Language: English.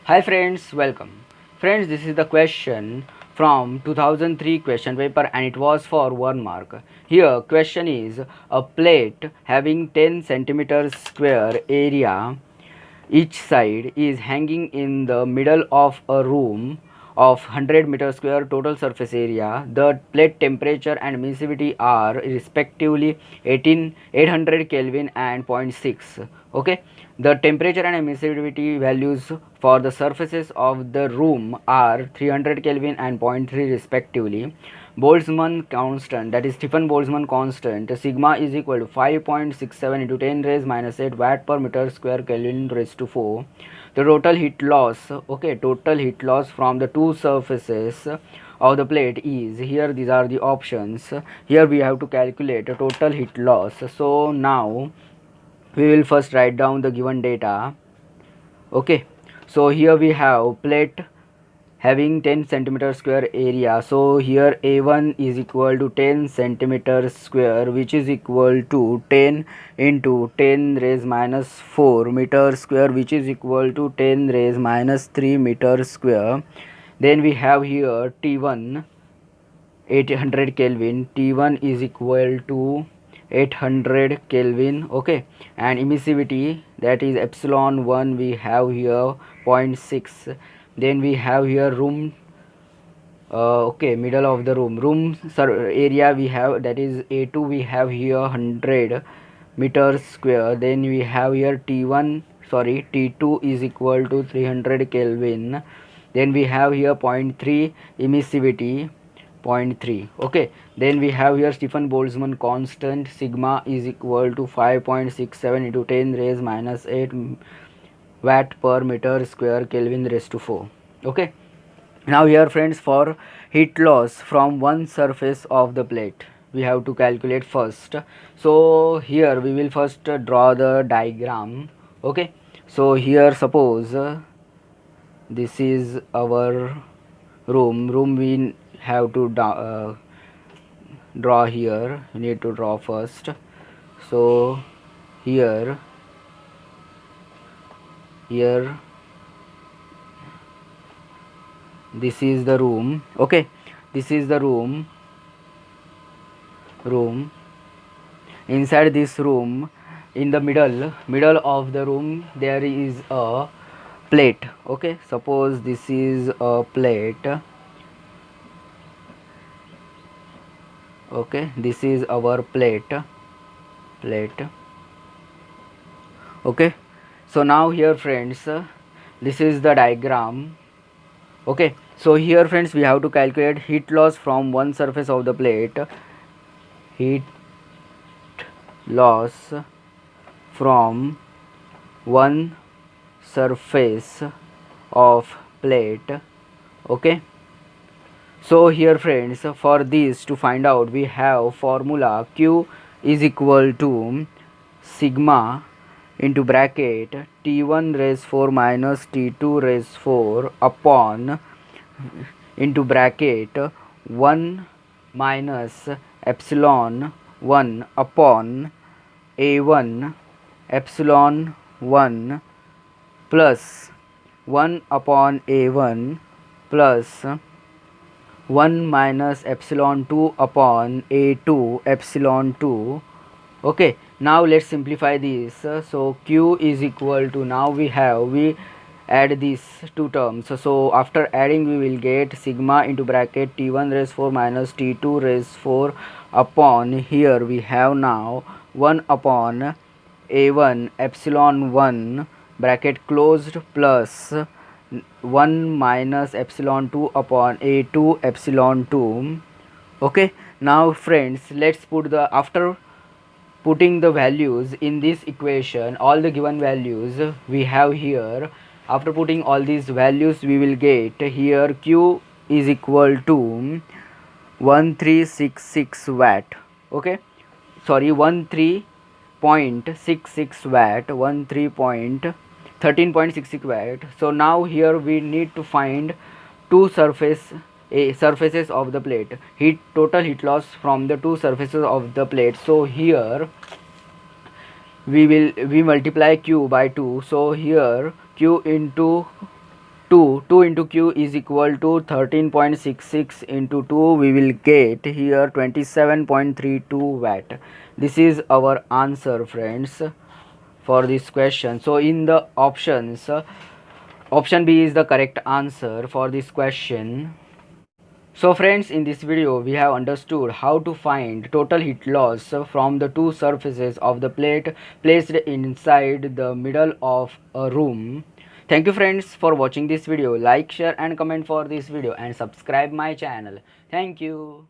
Hi friends, welcome. Friends, this is the question from 2003 question paper and it was for 1 mark. Here question is a plate having 10 centimeters square area each side is hanging in the middle of a room of 100 meter square total surface area. The plate temperature and emissivity are respectively 800 Kelvin and zero point 0.6. Okay, the temperature and emissivity values for the surfaces of the room are 300 Kelvin and zero point 0.3 respectively. Boltzmann constant, that is Stephen Boltzmann constant, sigma is equal to 5.67 into 10 raised minus 8 watt per meter square Kelvin raised to 4. The total heat loss, okay, total heat loss from the two surfaces of the plate is, here these are the options. Here we have to calculate a total heat loss. So now we will first write down the given data. Okay, so here we have plate having 10 centimeter square area. So here A1 is equal to 10 centimeters square, which is equal to 10 into 10 raised minus 4 meter square, which is equal to 10 raised minus 3 meter square. Then we have here T1 800 Kelvin. T1 is equal to 800 Kelvin. Okay, and emissivity, that is epsilon 1, we have here 0 0.6. Then we have here room, okay, middle of the room area we have, that is A2, we have here 100 meters square. Then we have here T2 is equal to 300 Kelvin. Then we have here 0.3 emissivity, 0.3. Okay, then we have here Stephen Boltzmann constant, sigma is equal to 5.67 into 10 raised minus 8 watt per meter square Kelvin raised to 4. Okay, now here friends, for heat loss from one surface of the plate we have to calculate first. So here we will first draw the diagram. Okay, so here suppose this is our room we have to draw. Here we need to draw first. So here this is the room. Okay, this is the room. Inside this room, in the middle of the room, there is a plate. Okay, suppose this is a plate. Okay, this is our plate. Okay, so now here friends, this is the diagram. Okay, so here friends, we have to calculate heat loss from one surface of the plate. Heat loss from one surface of plate. Okay, so here friends, for this to find out, we have formula Q is equal to sigma into bracket T1 raised 4 minus T2 raised 4 upon into bracket 1 minus epsilon 1 upon A1 epsilon 1 plus 1 upon A1 plus 1 minus epsilon 2 upon A2 epsilon 2. Okay, now let's simplify this. So Q is equal to, now we add these two terms. So after adding we will get sigma into bracket T1 raised 4 minus T2 raised 4 upon, here we have now 1 upon A1 epsilon 1 bracket closed plus 1 minus epsilon 2 upon A2 epsilon 2. Okay, now friends, let's put the, after putting the values in this equation, all the given values we have here, after putting all these values we will get here Q is equal to 1366 watt. Okay, sorry, 13.66 watt, 13.66 watt. So now here we need to find two surfaces of the plate, total heat loss from the two surfaces of the plate. So here we multiply Q by 2. So here Q into 2 into q is equal to 13.66 into 2, we will get here 27.32 watt. This is our answer, friends, for this question. So in the options, option B is the correct answer for this question. So friends, in this video we have understood how to find total heat loss from the two surfaces of the plate placed inside the middle of a room. Thank you friends for watching this video. Like, share and comment for this video and subscribe my channel. Thank you.